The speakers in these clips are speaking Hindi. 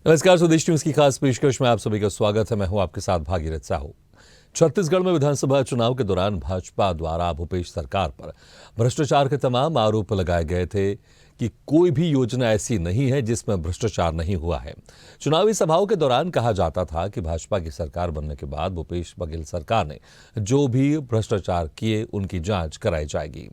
नमस्कार, स्वदेश न्यूज की खास पेशकश में आप सभी का स्वागत है। मैं हूं आपके साथ भागीरथ साहू। छत्तीसगढ़ में विधानसभा चुनाव के दौरान भाजपा द्वारा भूपेश सरकार पर भ्रष्टाचार के तमाम आरोप लगाए गए थे कि कोई भी योजना ऐसी नहीं है जिसमें भ्रष्टाचार नहीं हुआ है। चुनावी सभाओं के दौरान कहा जाता था कि भाजपा की सरकार बनने के बाद भूपेश बघेल सरकार ने जो भी भ्रष्टाचार किए उनकी जांच कराई जाएगी।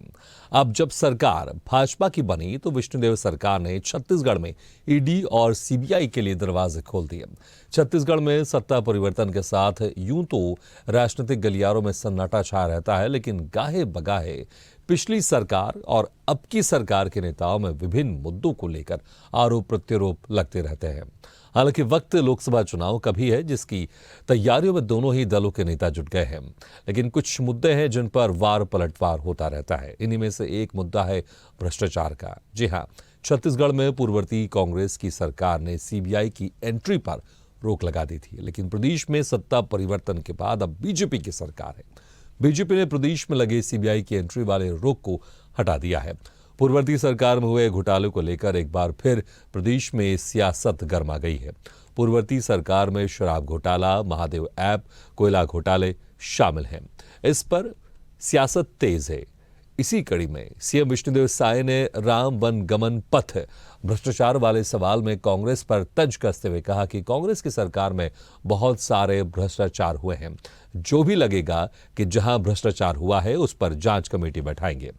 अब जब सरकार भाजपा की बनी तो विष्णुदेव सरकार ने छत्तीसगढ़ में ईडी और सीबीआई के लिए दरवाजे खोल दिए। छत्तीसगढ़ में सत्ता परिवर्तन के साथ यूं तो राजनीतिक गलियारों में सन्नाटा छाया रहता है, लेकिन गाहे बगाहे पिछली सरकार और अब की सरकार के नेताओं में विभिन्न मुद्दों को लेकर आरोप प्रत्यारोप लगते रहते हैं। हालांकि वक्त लोकसभा चुनाव का भी है जिसकी तैयारियों में दोनों ही दलों के नेता जुट गए हैं, लेकिन कुछ मुद्दे हैं जिन पर वार पलटवार होता रहता है। इन्हीं में से एक मुद्दा है भ्रष्टाचार का। जी हां, छत्तीसगढ़ में पूर्ववर्ती कांग्रेस की सरकार ने सीबीआई की एंट्री पर रोक लगा दी थी, लेकिन प्रदेश में सत्ता परिवर्तन के बाद अब बीजेपी की सरकार है। बीजेपी ने प्रदेश में लगे सीबीआई की एंट्री वाले रोक को हटा दिया है। पूर्ववर्ती सरकार में हुए घोटाले को लेकर एक बार फिर प्रदेश में सियासत गर्मा गई है। पूर्ववर्ती सरकार में शराब घोटाला, महादेव ऐप, कोयला घोटाले शामिल हैं। इस पर सियासत तेज है। इसी कड़ी में सीएम विष्णुदेव साय ने राम वन गमन पथ भ्रष्टाचार वाले सवाल में कांग्रेस पर तंज कसते हुए कहा कि कांग्रेस की सरकार में बहुत सारे भ्रष्टाचार हुए हैं। जो भी लगेगा कि जहां भ्रष्टाचार हुआ है उस पर जांच कमेटी बैठाएंगे।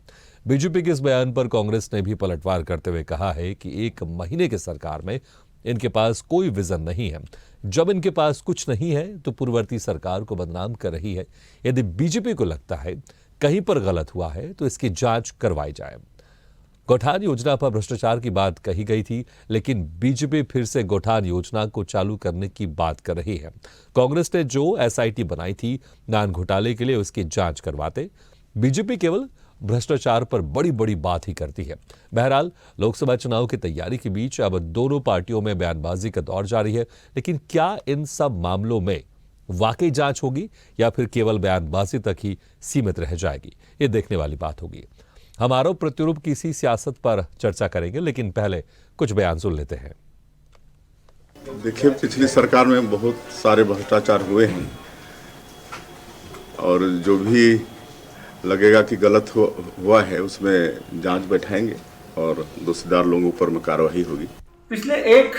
बीजेपी के इस बयान पर कांग्रेस ने भी पलटवार करते हुए कहा है कि एक महीने की सरकार में इनके पास कोई विजन नहीं है। जब इनके पास कुछ नहीं है तो पूर्ववर्ती सरकार को बदनाम कर रही है। यदि बीजेपी को लगता है कहीं पर गलत हुआ है तो इसकी जांच करवाई जाए। गौठान योजना पर भ्रष्टाचार की बात कही गई थी, लेकिन बीजेपी फिर से गौठान योजना को चालू करने की बात कर रही है। कांग्रेस ने जो एसआईटी बनाई थी नान घोटाले के लिए, उसकी जांच करवाते। बीजेपी केवल भ्रष्टाचार पर बड़ी बड़ी बात ही करती है। बहरहाल, लोकसभा चुनाव की तैयारी के बीच अब दोनों पार्टियों में बयानबाजी का दौर जारी है, लेकिन क्या इन सब मामलों में वाकई जांच होगी या फिर केवल बयानबाजी तक ही सीमित रह जाएगी, ये देखने वाली बात होगी। हम आरोप प्रत्यारोप की इसी सियासत पर चर्चा करेंगे, लेकिन पहले कुछ बयान सुन लेते हैं। देखिए, पिछली सरकार में बहुत सारे भ्रष्टाचार हुए हैं और जो भी लगेगा कि गलत हुआ है उसमें जांच बैठाएंगे और दोषीदार लोगों पर में कार्रवाई होगी। पिछले एक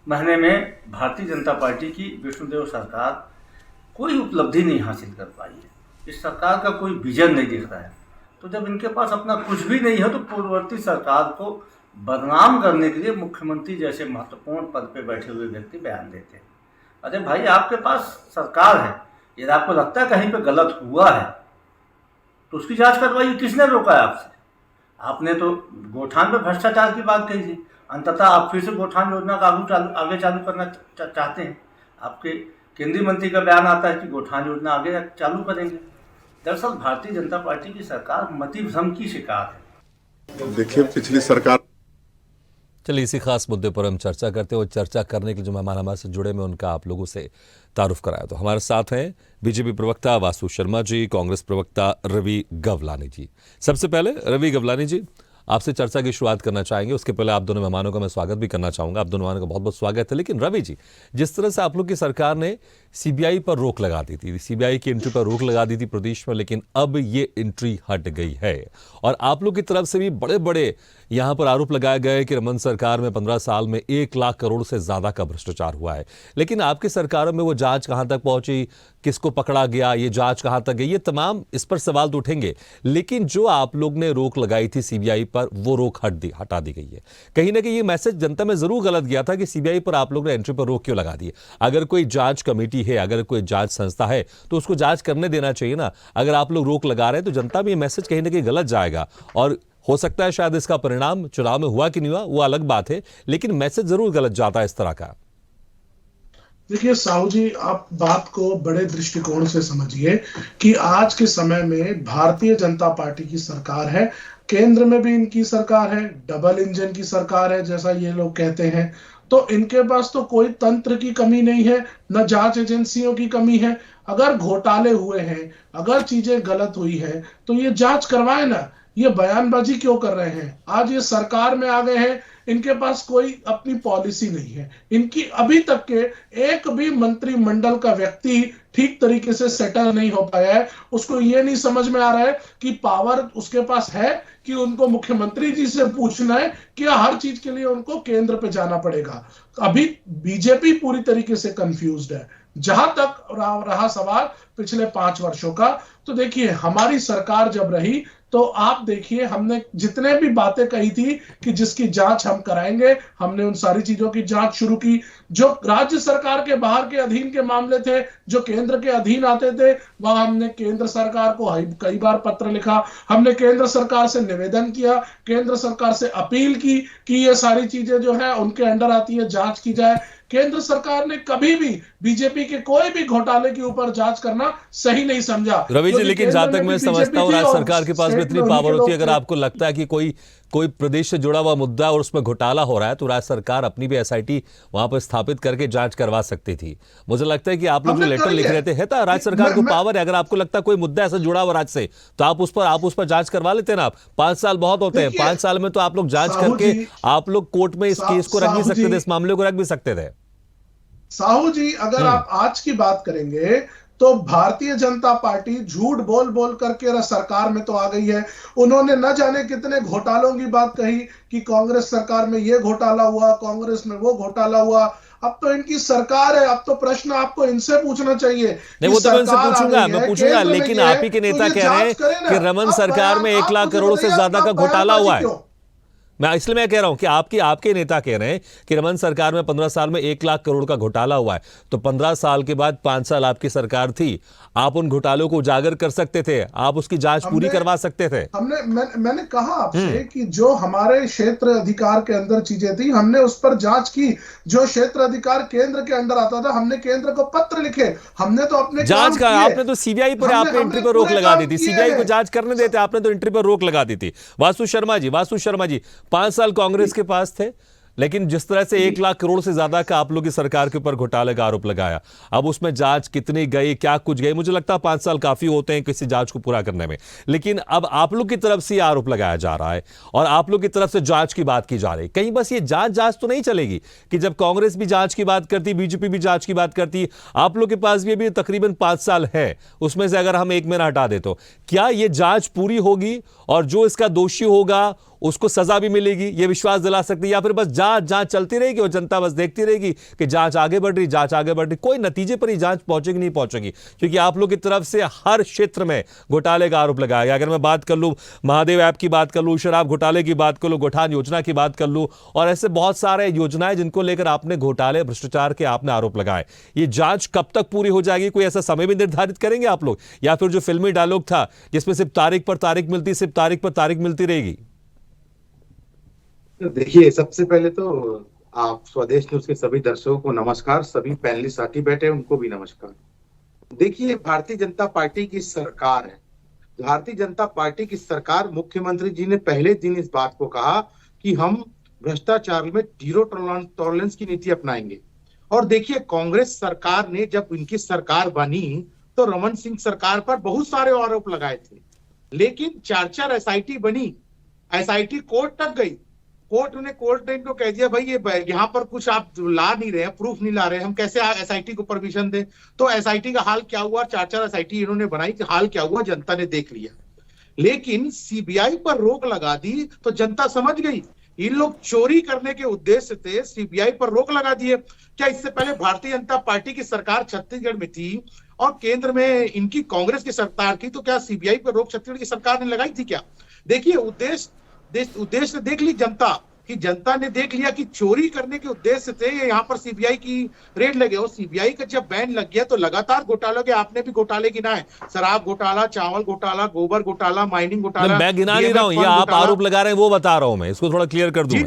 महीने में भारतीय जनता पार्टी की विष्णुदेव सरकार कोई उपलब्धि नहीं हासिल कर पाई है। इस सरकार का कोई विजन नहीं दिख रहा है। तो जब इनके पास अपना कुछ भी नहीं है तो पूर्ववर्ती सरकार को बदनाम करने के लिए मुख्यमंत्री जैसे महत्वपूर्ण पद पे बैठे हुए व्यक्ति बयान देते हैं। अरे भाई, आपके पास सरकार है, यदि आपको लगता है कहीं पे गलत हुआ है तो उसकी जांच करवाइए। किसने रोका है आपसे? आपने तो गौठान पे भ्रष्टाचार की बात कही थी। अंततः आप फिर से गौठान योजना का आगे चालू करना चाहते हैं। आपके केंद्रीय मंत्री का बयान आता है कि गौठान योजना आगे चालू करेंगे। दरअसल भारतीय जनता पार्टी की सरकार मति भ्रम की शिकार है। देखिए, पिछली सरकार। चलिए, इसी खास मुद्दे पर हम चर्चा करते हैं और चर्चा करने के जो मेहमान हमारे से जुड़े, मैं उनका आप लोगों से तारुफ कराया। तो हमारे साथ हैं बीजेपी प्रवक्ता वासु शर्मा जी, कांग्रेस प्रवक्ता रवि गवलानी जी। सबसे पहले रवि गवलानी जी, आपसे चर्चा की शुरुआत करना चाहेंगे। उसके पहले आप दोनों मेहमानों का मैं स्वागत भी करना चाहूंगा। आप दोनों मेहमानों का बहुत बहुत स्वागत है। लेकिन रवि जी, जिस तरह से आप लोग की सरकार ने सीबीआई पर रोक लगा दी थी, सीबीआई की एंट्री पर रोक लगा दी थी प्रदेश में, लेकिन अब ये एंट्री हट गई है और आप लोग की तरफ से भी बड़े बड़े यहां पर आरोप लगाए गए कि रमन सरकार में 15 साल में 1 लाख करोड़ से ज्यादा का भ्रष्टाचार हुआ है। लेकिन आपकी सरकारों में वो जांच कहां तक पहुंची, किसको पकड़ा गया, ये जांच कहां तक गई, ये तमाम इस पर सवाल तो उठेंगे। लेकिन जो आप लोग ने रोक लगाई थी सीबीआई पर, वो रोक हटा दी गई है। कहीं ना कहीं ये मैसेज जनता में जरूर गलत गया था कि सीबीआई पर आप लोग ने एंट्री पर रोक क्यों लगा दी। अगर कोई जांच कमेटी है, अगर कोई जांच संस्था है तो उसको जांच करने देना चाहिए ना। अगर आप लोग रोक लगा रहे हैं तो जनता में ये मैसेज कहीं ना कहीं गलत जाएगा और हो सकता है शायद इसका परिणाम चुनाव में हुआ कि नहीं हुआ वो अलग बात है, लेकिन मैसेज जरूर गलत जाता है इस तरह का। देखिए साहू जी, आप बात को बड़े दृष्टिकोण से समझिए कि आज के समय में भारतीय जनता पार्टी की सरकार है, केंद्र में भी इनकी सरकार है, डबल इंजन की सरकार है जैसा ये लोग कहते हैं। तो इनके पास तो कोई तंत्र की कमी नहीं है, न जांच एजेंसियों की कमी है। अगर घोटाले हुए हैं, अगर चीजें गलत हुई है तो ये जांच करवाए ना। ये बयानबाजी क्यों कर रहे हैं? आज ये सरकार में आ गए हैं, इनके पास कोई अपनी पॉलिसी नहीं है। इनकी अभी तक के एक भी मंत्रिमंडल का व्यक्ति ठीक तरीके से सेटल नहीं हो पाया है। उसको ये नहीं समझ में आ रहा है कि पावर उसके पास है कि उनको मुख्यमंत्री जी से पूछना है कि हर चीज के लिए उनको केंद्र पे जाना पड़ेगा। अभी बीजेपी पूरी तरीके से कंफ्यूज्ड है। जहां तक रहा सवाल पिछले 5 वर्षों का, तो देखिए हमारी सरकार जब रही तो आप देखिए हमने जितने भी बातें कही थी कि जिसकी जांच हम कराएंगे, हमने उन सारी चीजों की जांच शुरू की। जो राज्य सरकार के बाहर के अधीन के मामले थे, जो केंद्र के अधीन आते थे, वहां हमने केंद्र सरकार को कई बार पत्र लिखा, हमने केंद्र सरकार से निवेदन किया, केंद्र सरकार से अपील की कि ये सारी चीजें जो है उनके अंडर आती है, जांच की जाए। केंद्र सरकार ने कभी भी बीजेपी के कोई भी घोटाले के ऊपर जांच करना सही नहीं समझा। रवि जी, लेकिन जहां तक मैं समझता हूं राज्य सरकार के पास में इतनी पावर होती है, अगर आपको लगता है कि कोई प्रदेश से जुड़ा हुआ मुद्दा है और उसमें घोटाला हो रहा है, तो राज्य सरकार अपनी भी एसआईटी वहां पर स्थापित करके जांच करवा सकती थी। मुझे लगता है कि आप लोग जो लेटर लिख रहे थे, है तो राज्य सरकार को पावर है। अगर आपको लगता है कोई मुद्दा ऐसा जुड़ा हुआ राज्य से, तो आप उस पर जांच करवा लेते ना। 5 साल बहुत होते हैं, 5 साल में तो आप लोग जांच करके आप लोग कोर्ट में इस केस को रख भी सकते थे, इस मामले को रख भी सकते थे। साहू जी, अगर आप आज की बात करेंगे तो भारतीय जनता पार्टी झूठ बोल बोल करके सरकार में तो आ गई है। उन्होंने न जाने कितने घोटालों की बात कही कि कांग्रेस सरकार में ये घोटाला हुआ, कांग्रेस में वो घोटाला हुआ। अब तो इनकी सरकार है, अब तो प्रश्न आपको इनसे पूछना चाहिए। नहीं, वो तो मैं इनसे पूछूंगा, लेकिन आप ही के नेता कह रहे हैं कि रमन सरकार में 1 लाख करोड़ से ज्यादा का घोटाला हुआ है। इसलिए मैं कह रहा हूं कि आपके नेता कह रहे हैं कि रमन सरकार में 15 साल में 1 लाख करोड़ का घोटाला हुआ है, तो 15 साल के बाद 5 साल आपकी सरकार थी, आप उन घोटालों को उजागर कर सकते थे, आप उसकी जांच पूरी करवा सकते थे। मैंने कहा आपसे कि जो हमारे क्षेत्र अधिकार के अंदर चीजें थी, हमने उस पर जांच की। जो क्षेत्र अधिकार केंद्र के अंदर आता था, हमने केंद्र को पत्र लिखे, हमने तो अपने जांच का। आपने तो सीबीआई पर आपने एंट्री पर रोक लगा दी थी, सीबीआई को जांच करने देते, आपने तो एंट्री पर रोक लगा दी थी। वासु शर्मा जी 5 साल कांग्रेस के पास थे, लेकिन जिस तरह से 1 लाख करोड़ से ज्यादा का आप लोग की सरकार के ऊपर घोटाले का आरोप लगाया, अब उसमें जांच कितनी गई, क्या कुछ गई, मुझे लगता है 5 साल काफी होते हैं किसी जांच को पूरा करने में। लेकिन अब आप लोग की तरफ से आरोप लगाया जा रहा है और आप लोग की तरफ से जांच की बात की जा रही है। कहीं बस ये जांच तो नहीं चलेगी कि जब कांग्रेस भी जांच की बात करती, बीजेपी भी जांच की बात करती, आप लोग के पास भी अभी तकरीबन 5 साल है, उसमें से अगर हम 1 महीना हटा दे, तो क्या ये जांच पूरी होगी और जो इसका दोषी होगा उसको सजा भी मिलेगी, ये विश्वास दिला सकती है? या फिर बस जांच चलती रहेगी और जनता बस देखती रहेगी कि जांच आगे बढ़ रही, कोई नतीजे पर ही जांच पहुंचेगी नहीं पहुंचेगी? क्योंकि आप लोग की तरफ से हर क्षेत्र में घोटाले का आरोप लगाया गया। अगर मैं बात कर लूं महादेव ऐप की बात कर लूं, शराब घोटाले की बात कर लूं, गोठान योजना की बात कर लूं, और ऐसे बहुत सारे योजनाएं जिनको लेकर आपने घोटाले भ्रष्टाचार के आपने आरोप लगाए, ये जांच कब तक पूरी हो जाएगी? कोई ऐसा समय भी निर्धारित करेंगे आप लोग, या फिर जो फिल्मी डायलॉग था जिसमें सिर्फ तारीख पर तारीख मिलती, सिर्फ तारीख पर तारीख मिलती रहेगी? देखिए, सबसे पहले तो आप स्वदेश न्यूज के सभी दर्शकों को नमस्कार, सभी पैनलिस्ट साथी बैठे हैं उनको भी नमस्कार। देखिए, भारतीय जनता पार्टी की सरकार है, भारतीय जनता पार्टी की सरकार, मुख्यमंत्री जी ने पहले दिन इस बात को कहा कि हम भ्रष्टाचार में 0 टॉलरेंस की नीति अपनाएंगे। और देखिए, कांग्रेस सरकार ने जब इनकी सरकार बनी तो रमन सिंह सरकार पर बहुत सारे आरोप लगाए थे, लेकिन 4 एसआईटी बनी, एसआईटी कोर्ट तक गई, कोर्ट ने इनको कह दिया भाई ये यहाँ पर कुछ आप ला नहीं रहे हैं, प्रूफ नहीं ला रहे हैं, हम कैसे एसआईटी को परमिशन दें? तो एसआईटी का हाल क्या हुआ? 4 एसआईटी इन्होंने बनाई, हाल क्या हुआ जनता ने देख लिया। लेकिन सीबीआई पर रोक लगा दी तो जनता समझ गई इन लोग चोरी करने के उद्देश्य से सीबीआई पर रोक लगा दिए। क्या इससे पहले भारतीय जनता पार्टी की सरकार छत्तीसगढ़ में थी और केंद्र में इनकी कांग्रेस की सरकार थी, तो क्या सीबीआई पर रोक छत्तीसगढ़ की सरकार ने लगाई थी क्या? देखिए, उद्देश्य देख ली जनता ने देख लिया कि चोरी करने के उद्देश्य से यहाँ पर सीबीआई की रेड लगे। और सीबीआई का जब बैन लग गया तो लगातार घोटालों के, आपने भी घोटाले गिनाए, शराब घोटाला, चावल घोटाला, गोबर घोटाला, माइनिंग घोटाला। मैं गिना नहीं रहा हूँ, ये आप आरोप लगा रहे हैं वो बता रहा हूँ, मैं इसको थोड़ा क्लियर कर दूं। जी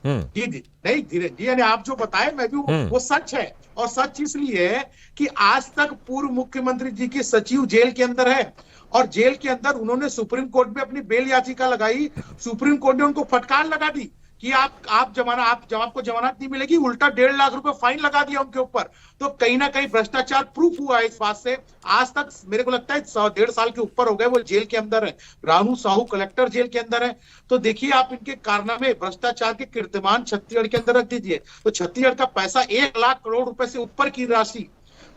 नहीं, धीरे जी, यानी आप जो बताए मैं भी वो सच है। और सच इसलिए है कि आज तक पूर्व मुख्यमंत्री जी के सचिव जेल के अंदर है और जेल के अंदर उन्होंने सुप्रीम कोर्ट में अपनी बेल याचिका लगाई, सुप्रीम कोर्ट ने उनको फटकार लगा दी कि आप जब आपको जमानत नहीं मिलेगी, उल्टा 1.5 लाख रुपए फाइन लगा दिया उनके ऊपर। तो कहीं ना कहीं भ्रष्टाचार प्रूफ हुआ है इस बात से। आज तक मेरे को लगता है 1.5 साल के ऊपर हो गए वो जेल के अंदर है। रानू साहू कलेक्टर जेल के अंदर है। तो देखिए आप इनके कारनामे, भ्रष्टाचार के कीर्तिमान छत्तीसगढ़ के अंदर रख दीजिए, तो छत्तीसगढ़ का पैसा 1 लाख करोड़ रुपए से ऊपर की राशि,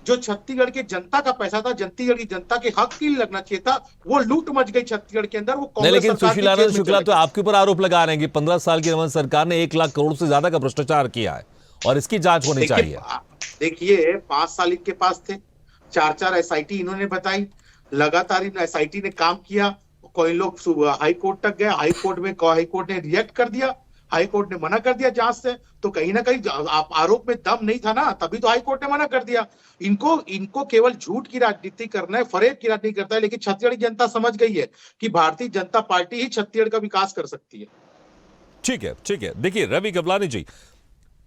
जो छत्तीसगढ़ के जनता का पैसा था, छत्तीसगढ़ की जनता के हक के लिए लगना चाहिए था, वो लूट मच गई छत्तीसगढ़ के अंदर। वो नहीं, कांग्रेस लेकिन सरकार की सुशीलानंद जेल में शुक्ला चले तो गए। आपके ऊपर आरोप लगा रहे हैं कि 15 साल की रमन सरकार ने 1 लाख करोड़ से ज्यादा का भ्रष्टाचार किया है और इसकी जांच होनी चाहिए। देखिए 5 साल इनके पास थे, 4 एसआईटी इन्होंने बताई, लगातार इन एसआईटी ने काम किया। कोई लोग हाई कोर्ट तक गए, हाई कोर्ट ने रिएक्ट कर दिया, हाई कोर्ट ने मना कर दिया जांच से। तो कहीं ना कहीं आरोप में दम नहीं था ना, तभी तो हाई कोर्ट ने मना कर दिया। इनको केवल झूठ की राजनीति करना है, फरेब की राजनीति करता है। लेकिन छत्तीसगढ़ की जनता समझ गई है कि भारतीय जनता पार्टी ही छत्तीसगढ़ का विकास कर सकती है। ठीक है, ठीक है। देखिए रवि कृपलानी जी,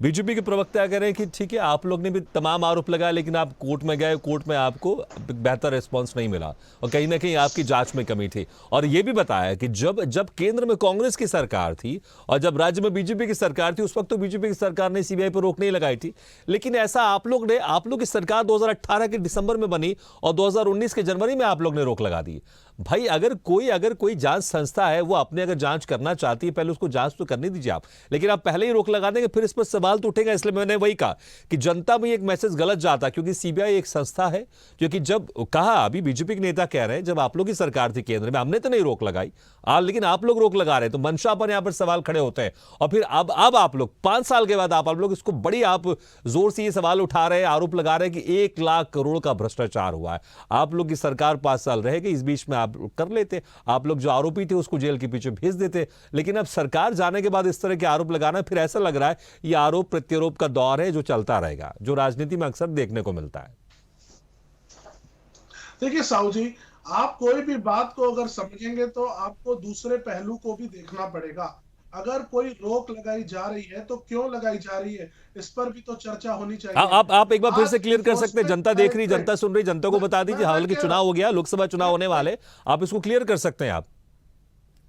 बीजेपी के प्रवक्ता कह रहे हैं कि ठीक है आप लोग ने भी तमाम आरोप लगाए, लेकिन आप कोर्ट में गए, कोर्ट में आपको बेहतर रिस्पांस नहीं मिला और कहीं ना कहीं आपकी जांच में कमी थी। और यह भी बताया कि जब केंद्र में कांग्रेस की सरकार थी और जब राज्य में बीजेपी की सरकार थी, उस वक्त तो बीजेपी की सरकार ने सीबीआई पर रोक नहीं लगाई थी। लेकिन ऐसा आप लोग की सरकार 2018 के दिसंबर में बनी और 2019 के जनवरी में आप लोग ने रोक लगा दी। भाई अगर कोई जांच संस्था है वो अपने अगर जांच करना चाहती है, पहले उसको जांच तो करने दीजिए आप, लेकिन आप पहले ही रोक लगा देंगे, फिर इस पर सवाल तो उठेगा। इसलिए मैंने वही कहा कि जनता में एक मैसेज गलत जाता, क्योंकि सीबीआई एक संस्था है, क्योंकि जब कहा अभी बीजेपी के नेता कह रहे हैं जब आप लोग की सरकार थी केंद्र में, हमने तो नहीं रोक लगाई, लेकिन आप लोग रोक लगा रहे हैं, तो मंशा पर यहां पर सवाल खड़े होते हैं। और फिर अब आप लोग 5 साल के बाद आप लोग इसको बड़ी आप जोर से ये सवाल उठा रहे हैं, आरोप लगा रहे हैं कि 1 लाख करोड़ का भ्रष्टाचार हुआ है। आप लोग की सरकार 5 साल रहेगी, इस बीच में आप कर लेते, आप लोग जो आरोपी थे उसको जेल के पीछे भेज देते। लेकिन अब सरकार जाने के बाद इस तरह के आरोप लगाना, फिर ऐसा लग रहा है ये आरोप प्रत्यारोप का दौर है जो चलता रहेगा, जो राजनीति में अक्सर देखने को मिलता है। देखिए साहू जी, आप कोई भी बात को अगर समझेंगे तो आपको दूसरे पहलू को भी देखना पड़ेगा। अगर कोई रोक लगाई जा रही है तो क्यों लगाई जा रही है, इस पर भी तो चर्चा होनी चाहिए। आप एक बार फिर से क्लियर कर सकते हैं, जनता देख रही, जनता सुन रही, जनता को बता दीजिए। हालांकि चुनाव हो गया, लोकसभा चुनाव होने वाले, आप इसको क्लियर कर सकते हैं। आप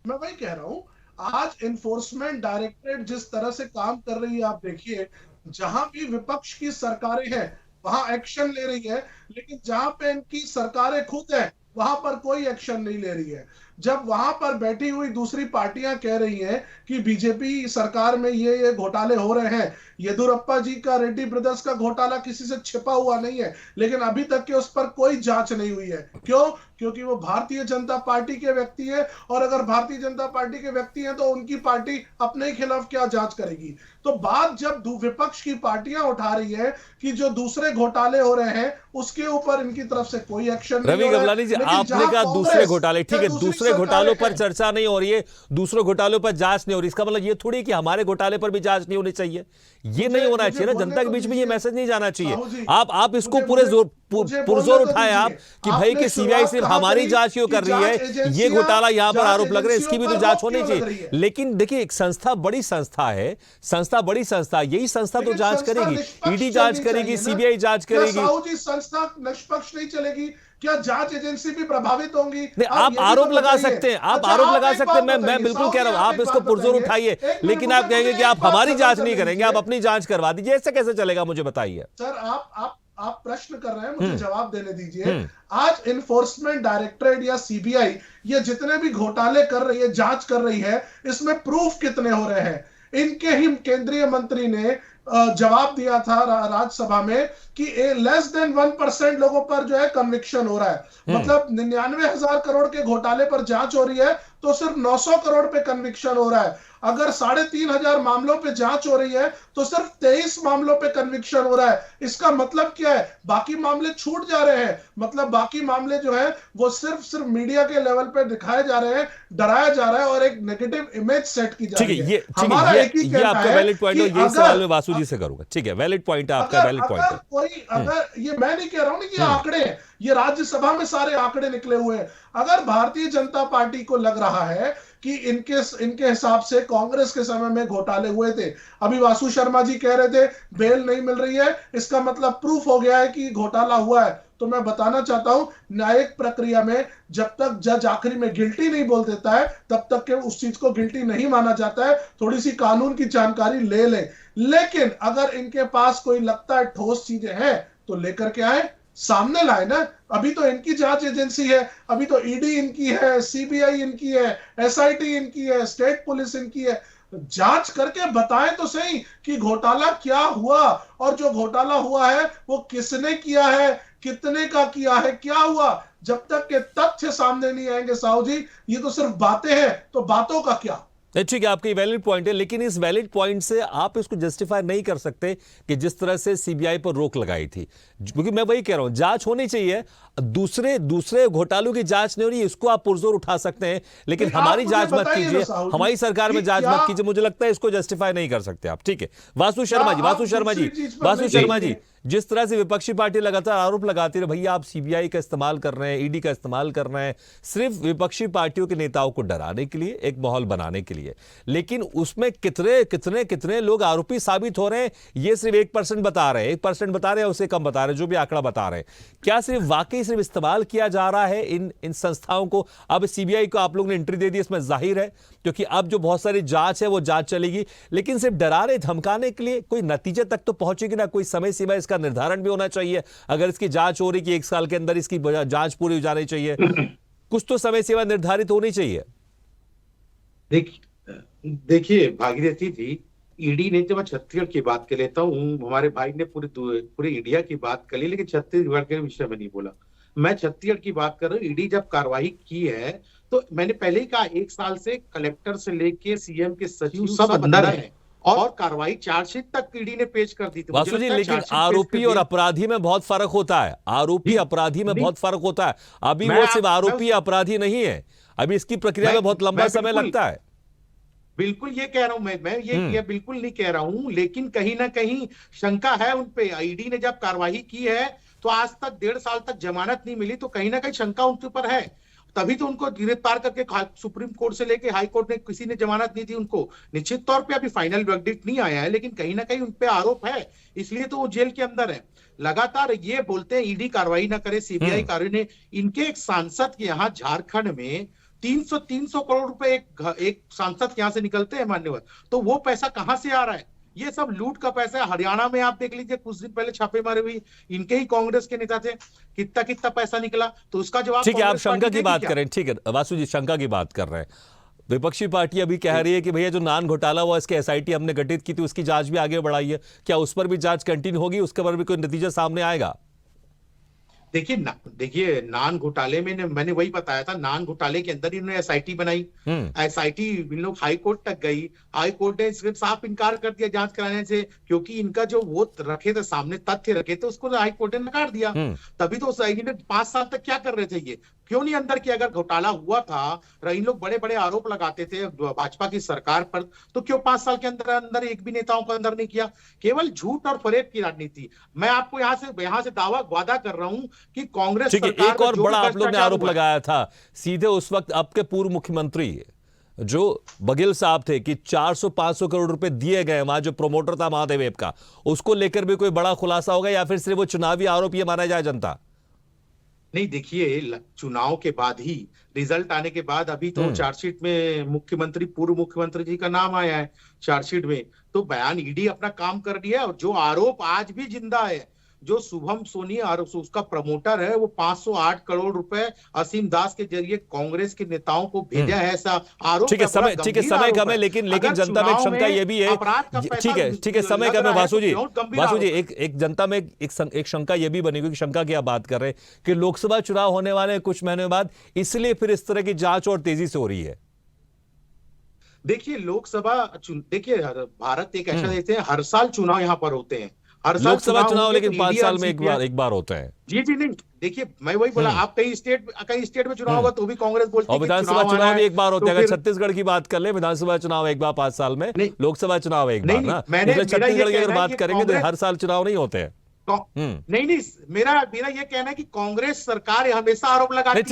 मैं वही कह रहा हूं, आज एनफोर्समेंट डायरेक्टरेट जिस तरह से काम कर रही है, आप देखिए जहां भी विपक्ष की सरकारें हैं वहां एक्शन ले रही है, लेकिन जहां पे इनकी सरकारें खुद है वहां पर कोई एक्शन नहीं ले रही है। जब वहां पर बैठी हुई दूसरी पार्टियां कह रही हैं कि बीजेपी सरकार में ये घोटाले हो रहे हैं, येदुरप्पा जी का, रेड्डी ब्रदर्स का घोटाला किसी से छिपा हुआ नहीं है, लेकिन अभी तक के उस पर कोई जांच नहीं हुई है। क्यों? क्योंकि वो भारतीय जनता पार्टी के व्यक्ति है, और अगर भारतीय जनता पार्टी के व्यक्ति हैं तो उनकी पार्टी अपने खिलाफ क्या जांच करेगी। तो बात जब विपक्ष की पार्टियां उठा रही है कि जो दूसरे घोटाले हो रहे हैं उसके ऊपर इनकी तरफ से कोई एक्शन नहीं हो रहा है। रवि कृपलानी जी, आपने कहा दूसरे घोटाले, ठीक है, दूसरे घोटालों पर चर्चा नहीं हो रही है, दूसरे घोटालों पर जांच नहीं हो रही, इसका मतलब ये थोड़ी कि हमारे घोटाले पर भी जांच नहीं होनी चाहिए। ये नहीं होना चाहिए ना, जनता के बीच में ये मैसेज नहीं जाना चाहिए। आप इसको पूरे पुरजोर उठाए आप कि भाई कि सीबीआई सिर्फ हमारी जांच क्यों कर रही है, ये घोटाला यहां पर आरोप लग रहे हैं, इसकी भी तो जांच होनी चाहिए। लेकिन देखिए एक संस्था बड़ी संस्था है, संस्था बड़ी संस्था, यही संस्था तो जांच करेगी, ईडी जांच करेगी, सीबीआई जांच करेगी। संस्था निष्पक्ष नहीं चलेगी, क्या जांच एजेंसी भी प्रभावित होंगी? नहीं, आप आरोप लगा सकते हैं, आप आरोप लगा सकते हैं, मैं बिल्कुल कह रहा हूं, आप इसको पुरजोर उठाइए, लेकिन आप कहेंगे कि आप हमारी जांच नहीं करेंगे, आप अपनी जांच करवा दीजिए, ऐसे कैसे चलेगा? मुझे बताइए सर। आप प्रश्न कर रहे हैं, मुझे जवाब देने दीजिए। आज एनफोर्समेंट डायरेक्टरेट या सीबीआई ये जितने भी घोटाले कर रही है, जांच कर रही है, इसमें प्रूफ कितने हो रहे हैं? इनके ही केंद्रीय मंत्री ने जवाब दिया था राज्यसभा में कि लेस देन 1% लोगों पर जो है कन्विक्शन हो रहा है। मतलब 99,000 करोड़ के घोटाले पर जांच हो रही है तो सिर्फ 900 करोड़ पे कन्विक्शन हो रहा है। अगर 3,500 मामलों पे जांच हो रही है तो सिर्फ 23 मामलों पे कन्विक्शन हो रहा है। इसका मतलब क्या है? बाकी मामले छूट जा रहे हैं। मतलब बाकी मामले जो है वो सिर्फ मीडिया के लेवल पे दिखाए जा रहे हैं, डराया जा रहा है और एक नेगेटिव इमेज सेट की जा रही है। ये आपका वैलिड पॉइंट है, ये सवाल मैं वासु जी से करूंगा। ठीक है, वैलिड पॉइंट है आपका, वैलिड पॉइंट है। अगर ये मैं नहीं कह रहा हूं ना कि आंकड़े हैं, ये राज्यसभा में सारे आंकड़े निकले हुए हैं। अगर भारतीय जनता पार्टी को लग रहा है कि इनके हिसाब से कांग्रेस के समय में घोटाले हुए थे। अभी वासु शर्मा जी कह रहे थे बेल नहीं मिल रही है, इसका मतलब प्रूफ हो गया है कि घोटाला हुआ है। तो मैं बताना चाहता हूं, न्यायिक प्रक्रिया में जब तक जज आखिरी में गिल्टी नहीं बोल देता है तब तक के उस चीज को गिल्टी नहीं माना जाता है। थोड़ी सी कानून की जानकारी ले लें। लेकिन अगर इनके पास कोई लगता है ठोस चीजें हैं तो लेकर के आए, सामने लाए ना। अभी तो इनकी जांच एजेंसी है, अभी तो ईडी इनकी है, सीबीआई इनकी है, एसआईटी इनकी है, स्टेट पुलिस इनकी है। जांच करके बताएं तो सही कि घोटाला क्या हुआ, और जो घोटाला हुआ है वो किसने किया है, कितने का किया है, क्या हुआ। जब तक के तथ्य सामने नहीं आएंगे साहू जी, ये तो सिर्फ बातें हैं, तो बातों का क्या। ठीक है, आपकी वैलिड पॉइंट है, लेकिन इस वैलिड पॉइंट से आप इसको जस्टिफाई नहीं कर सकते कि जिस तरह से सीबीआई पर रोक लगाई थी, क्योंकि मैं वही कह रहा हूं, जांच होनी चाहिए। दूसरे घोटालों की जांच नहीं हो रही, इसको आप पुरजोर उठा सकते हैं, लेकिन हमारी जांच मत कीजिए, हमारी सरकार में जांच मत कीजिए। मुझे लगता है इसको जस्टिफाई नहीं कर सकते आप। ठीक है, वासु शर्मा जी, जिस तरह से विपक्षी पार्टी लगातार आरोप लगाती है, भैया आप सीबीआई का इस्तेमाल कर रहे हैं, ईडी का इस्तेमाल कर रहे हैं सिर्फ विपक्षी पार्टियों के नेताओं को डराने के लिए, एक माहौल बनाने के लिए, लेकिन उसमें कितने लोग आरोपी साबित हो रहे हैं, ये सिर्फ 1% बता रहे हैं, 1% बता रहे हैं, उससे कम बता रहे हैं, जो भी आंकड़ा बता रहे हैं। क्या सिर्फ वाकई सिर्फ इस्तेमाल किया जा रहा है इन संस्थाओं को? अब सीबीआई को आप लोग ने एंट्री दे दी, इसमें जाहिर है, क्योंकि अब जो बहुत सारी जांच है वो जांच चलेगी, लेकिन सिर्फ डराने धमकाने के लिए कोई नतीजे तक तो पहुंचेगी ना। कोई समय सीमा इसका निर्धारण भी होना चाहिए। अगर इसकी जांच हो रही कि 1 साल के अंदर इसकी जांच पूरी हो जानी चाहिए, कुछ तो समय सीमा निर्धारित होनी चाहिए। देखिए भागीरथी जी, ईडी ने, जब मैं छत्तीसगढ़ की बात कर लेता हूँ, हमारे भाई ने पूरे इंडिया की बात कर ली, लेकिन छत्तीसगढ़ के विषय में नहीं बोला। मैं छत्तीसगढ़ की बात कर रहा हूँ। ईडी जब कार्रवाई की है तो मैंने पहले ही कहा, 1 साल से कलेक्टर से लेके सीएम के सचिव सब अंदर है, और कार्रवाई चार्जशीट तक ईडी ने पेश कर दी थी। वासु जी, लेकिन आरोपी और अपराधी में बहुत फर्क होता है। आरोपी अपराधी में बहुत फर्क होता है। अभी वो सिर्फ आरोपी अपराधी नहीं है, अभी इसकी प्रक्रिया में बहुत लंबा समय लगता है। बिल्कुल ये कह रहा हूं मैं ये बिल्कुल नहीं कह रहा हूं, लेकिन कहीं ना कहीं शंका है उन पे। ईडी ने जब कार्रवाई की है तो आज तक 1.5 साल तक जमानत नहीं मिली, तो कहीं ना कहीं शंका उनके ऊपर है। तभी तो उनको गिरफ्तार करके सुप्रीम कोर्ट से लेके हाई कोर्ट ने किसी ने जमानत नहीं दी उनको। निश्चित तौर पे अभी फाइनल वर्डिक्ट नहीं आया है, लेकिन कहीं ना कहीं उन पे आरोप है, इसलिए तो वो जेल के अंदर है। लगातार ये बोलते हैं ईडी कार्रवाई ना करे, सीबीआई कार्रवाई ने। इनके एक सांसद के यहाँ झारखंड में 300 करोड़ रुपए एक सांसद के यहाँ से निकलते हैं मान्यवर, तो वो पैसा कहां से आ रहा है? ये सब लूट का पैसा है। हरियाणा में आप देख लीजिए, कुछ दिन पहले छापेमारी हुई, इनके ही कांग्रेस के नेता थे, कितना पैसा निकला, तो उसका जवाब। ठीक है, आप शंका की बात करें, ठीक है वासु जी, शंका की बात कर रहे हैं। विपक्षी पार्टी अभी कह रही है कि भैया जो नान घोटाला हुआ, इसके एसआईटी हमने गठित की थी, उसकी जांच भी आगे बढ़ाई है, क्या उस पर भी जांच कंटिन्यू होगी? उसके पर भी कोई नतीजा सामने आएगा? देखिए नान घोटाले में मैंने वही बताया था, नान घोटाले के अंदर इन्होंने एसआईटी बनाई। एसआईटी इन लोग हाई कोर्ट तक गई, हाई कोर्ट ने साफ इनकार कर दिया जांच कराने से, क्योंकि इनका जो वो रखे थे सामने, तथ्य रखे थे, उसको हाई कोर्ट ने नकार दिया। तभी तो 5 साल तक क्या कर रहे थे, ये क्यों नहीं अंदर किया? अगर घोटाला हुआ था, इन लोग बड़े बड़े आरोप लगाते थे भाजपा की सरकार पर, तो क्यों 5 साल के अंदर एक भी नेताओं को अंदर नहीं किया? केवल झूठ और फरेब की राजनीति। मैं आपको यहाँ से वादा कर रहा हूं कि कांग्रेस सरकार, एक और बड़ा आप लोग ने आरोप लगाया था सीधे उस वक्त आपके पूर्व मुख्यमंत्री जो बघेल साहब थे कि 400-500 करोड़ रुपए दिए गए, वहां जो प्रोमोटर था महादेव वेब का, उसको लेकर भी कोई बड़ा खुलासा होगा, या फिर सिर्फ वो चुनावी आरोप ये माना जाए जनता? नहीं, देखिए चुनाव के बाद ही, रिजल्ट आने के बाद, अभी तो चार्जशीट में पूर्व मुख्यमंत्री जी का नाम आया है चार्जशीट में, तो बयान ईडी अपना काम कर दिया है। और जो आरोप आज भी जिंदा है, जो शुभम सोनी और उसका प्रमोटर है, वो 508 करोड़ रुपए असीम दास के जरिए कांग्रेस के नेताओं को भेजा है, ऐसा आरोप। ठीक है, समय कम है, लेकिन जनता में एक शंका ये भी है, ठीक है, समय कम है वासु जी, एक जनता में एक शंका ये भी बनेगी कि शंका की आप बात कर रहे हैं कि लोकसभा चुनाव होने वाले हैं कुछ महीने बाद, इसलिए फिर इस तरह की जांच और तेजी से हो रही है। देखिए देखिए भारत एक ऐसा देश है, हर साल चुनाव यहाँ पर होते हैं, हर साल लोकसभा चुनाव, लेकिन 5 साल में एक बार होता है। जी नहीं, देखिए मैं वही बोला, आप कई स्टेट में चुनाव होगा तो भी कांग्रेस बोलती है, और विधानसभा चुनाव भी एक बार होता है। अगर छत्तीसगढ़ की बात कर ले, विधानसभा चुनाव एक बार 5 साल में, लोकसभा चुनाव एक बार ना। छत्तीसगढ़ की अगर बात करेंगे तो हर साल चुनाव नहीं होते हैं। नहीं, मेरा ये कहना है कि कांग्रेस सरकार हमेशा आरोप लगाती है।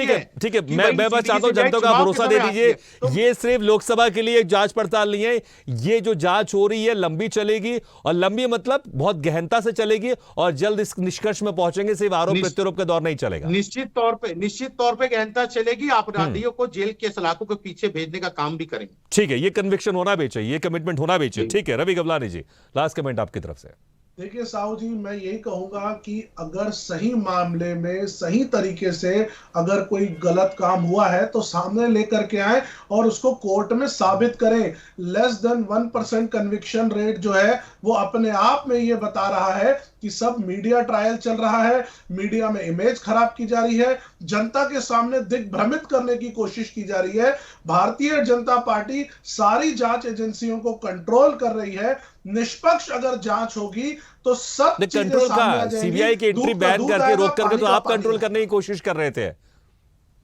ठीक है, कि मैं भाई बस चाहता हूं CBI जनता का चुनाव भरोसा के दे समय दीजिए। आती है। तो ये सिर्फ लोकसभा के लिए एक जांच पड़ताल नहीं है, ये जो जांच हो रही है लंबी चलेगी, और लंबी मतलब बहुत गहनता से चलेगी, और जल्द इस निष्कर्ष में पहुंचेंगे। सिर्फ आरोप प्रत्यारोप का दौर नहीं चलेगा। निश्चित तौर पे गहनता चलेगी। अपराधियों को जेल के सलाखों के पीछे भेजने का काम भी करेंगे। ठीक है, ये कन्विक्शन होना भी चाहिए, ये कमिटमेंट होना भी चाहिए। ठीक है, रवि गवलानी जी, लास्ट कमेंट आपकी तरफ से। देखिए साहू जी, मैं यही कहूंगा कि अगर सही मामले में सही तरीके से अगर कोई गलत काम हुआ है तो सामने लेकर के आए और उसको कोर्ट में साबित करें। लेस देन 1% कन्विक्शन रेट जो है वो अपने आप में ये बता रहा है कि सब मीडिया ट्रायल चल रहा है, मीडिया में इमेज खराब की जा रही है, जनता के सामने दिग्भ्रमित करने की कोशिश की जा रही है। भारतीय जनता पार्टी सारी जांच एजेंसियों को कंट्रोल कर रही है। निष्पक्ष अगर जांच होगी तो सब चीजें कंट्रोल सामने आ का जाएंगी। सीबीआई की एंट्री दूध का बैन दूध करके आएगा, रोक करके पानी तो का आप पानी कंट्रोल आएगा। करने की कोशिश कर रहे थे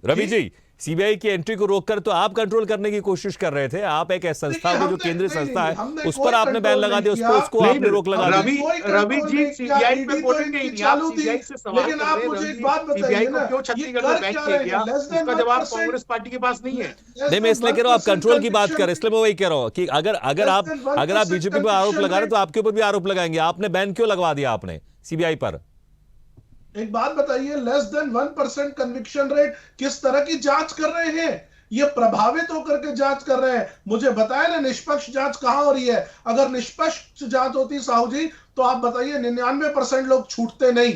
रवि जी। सीबीआई की एंट्री को रोककर तो आप कंट्रोल करने की कोशिश कर रहे थे। आप एक संस्था को जो केंद्रीय संस्था है उस पर आपने बैन लगा दिया, उसको आपने रोक लगा दी। रवि जी, सीबीआई पे बोलेंगे नहीं, आप सीबीआई से सवाल लेकिन कर आप रहे हैं। मुझे एक रवि बात जी, सीबीआई बताइए को ना, क्यों ये छत्तीसगढ़ कर में बैन क्या किया रहे गया, हैं? Less than इसका जवाब 1% कांग्रेस पार्टी के पास नहीं है। नहीं, मैं इसलिए कह रहा हूं, आप कंट्रोल की बात कर रहे हैं, इसलिए मैं वही कह रहा हूं कि अगर आप बीजेपी पर आरोप लगा रहे हैं तो आपके ऊपर भी आरोप लगाएंगे। आपने बैन क्यों लगवा दिया आपने सीबीआई पर? एक बात बताइए, लेस देन 1% कन्विक्शन रेट किस तरह की जांच कर रहे हैं? ये प्रभावित होकर के जांच कर रहे हैं। मुझे बताया ना निष्पक्ष जांच कहां हो रही है। अगर निष्पक्ष जांच होती साहू जी तो आप बताइए 99% लोग छूटते नहीं।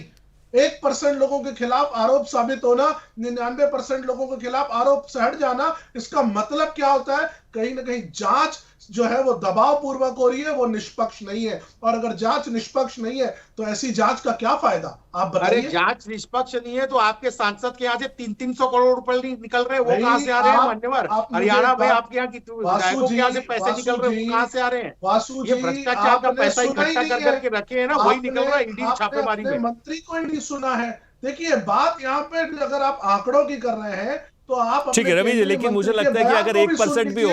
1% लोगों के खिलाफ आरोप साबित होना, 99% लोगों के खिलाफ आरोप से हट जाना, इसका मतलब क्या होता है? कहीं ना कहीं जांच जो है वो दबाव पूर्वक हो रही है, वो निष्पक्ष नहीं है। और अगर जांच निष्पक्ष नहीं है तो ऐसी जांच का क्या फायदा, आप बताइए। अरे जांच निष्पक्ष नहीं है तो आपके सांसद के यहाँ से 300-300 करोड़ रुपए निकल रहे हैं, वो कहां से आ रहे हैं? मान्यवर हरियाणा में आपके यहाँ विधायकों के यहाँ से पैसे निकल रहे हैं, वो कहां से आ रहे हैं? वासु ये जी, भ्रष्टाचार का पैसा इकट्ठा कर करके रखे हैं ना, वही निकल रहा है ईडी छापेमारी में। मंत्री को ही नहीं सुना है। देखिए बात यहाँ पे अगर आप आंकड़ों की कर रहे हैं तो आप ठीक है रवि जी, लेकिन मुझे लगता है कि अगर 1% भी हो,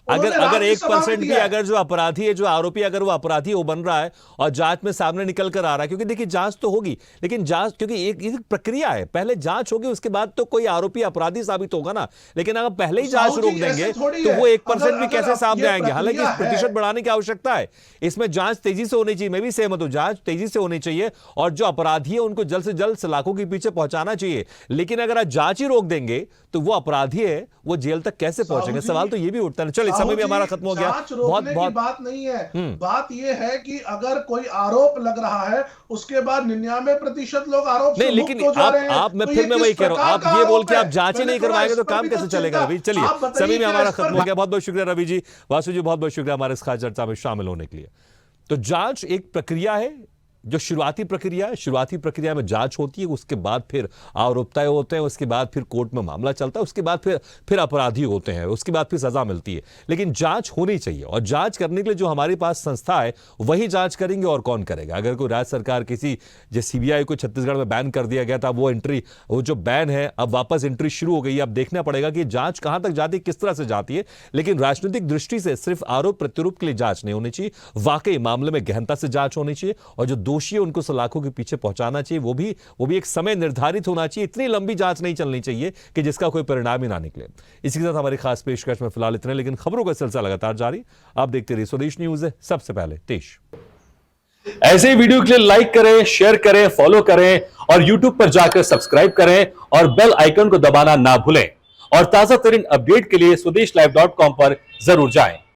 अगर 1% भी अगर जो अपराधी है, जो आरोपी अगर वो अपराधी वो बन रहा है और जांच में सामने निकल कर आ रहा है, क्योंकि देखिए जांच तो होगी, लेकिन जांच क्योंकि एक प्रक्रिया है, पहले जांच होगी उसके बाद तो कोई आरोपी अपराधी साबित होगा ना। लेकिन अगर पहले ही जांच रोक देंगे तो वो 1% भी कैसे सामने आएंगे? हालांकि इस प्रतिशत बढ़ाने की आवश्यकता है, इसमें जांच तेजी से होनी चाहिए, मैं भी सहमत हूं, जांच तेजी से होनी चाहिए और जो अपराधी है उनको जल्द से जल्द सलाखों के पीछे पहुंचाना चाहिए। लेकिन अगर आप जांच ही रोक देंगे तो वो अपराधी है वो जेल तक कैसे पहुंचेंगे? सवाल तो ये भी उठता है। चलिए समय भी हमारा खत्म हो गया। बहुत बात नहीं है, बात ये है कि अगर कोई आरोप लग रहा है उसके बाद 99% लोग आरोप नहीं, लेकिन आप मैं फिर मैं वही कह रहा हूं, आप ये बोल के आप जांच ही नहीं करवाएंगे तो काम कैसे चलेगा रवि? चलिए समय भी हमारा खत्म हो गया। बहुत बहुत शुक्रिया रवि जी। वासु जी बहुत बहुत शुक्रिया हमारे इस खास चर्चा में शामिल होने के लिए। तो जांच एक प्रक्रिया है, जो शुरुआती प्रक्रिया है, शुरुआती प्रक्रिया में जांच होती है, उसके बाद फिर आरोप तय होते हैं, उसके बाद फिर कोर्ट में मामला चलता है, उसके बाद फिर अपराधी होते हैं, उसके बाद फिर सजा मिलती है। लेकिन जांच होनी चाहिए और जांच करने के लिए जो हमारे पास संस्था है वही जांच करेंगे और कौन करेगा? अगर कोई राज्य सरकार किसी जैसे सीबीआई को छत्तीसगढ़ में बैन कर दिया गया था, वो जो बैन है अब वापस एंट्री शुरू हो गई। अब देखना पड़ेगा कि जांच कहां तक जाती है, किस तरह से जाती है। लेकिन राजनीतिक दृष्टि से सिर्फ आरोप प्रत्यारोप के लिए जांच नहीं होनी चाहिए, वाकई मामले में गहनता से जांच होनी चाहिए और जो दोषी है उनको सलाखों के पीछे पहुंचाना चाहिए। वो भी एक समय निर्धारित होना चाहिए। इतनी लंबी जांच नहीं चलनी चाहिए कि जिसका कोई परिणाम ही ना निकले। इसी के साथ हमारी खास पेशकश में फिलहाल इतने, लेकिन खबरों का सिलसिला लगातार जारी। आप देखते रहिए स्वदेश न्यूज है, सबसे पहले देश। ऐसे ही वीडियो के लिए लाइक करें, शेयर करें, फॉलो करें और YouTube पर जाकर सब्सक्राइब करें और बेल आइकन को दबाना ना भूलें। और ताजा तरीन अपडेट के लिए स्वदेशलाइव.com पर जरूर जाएं।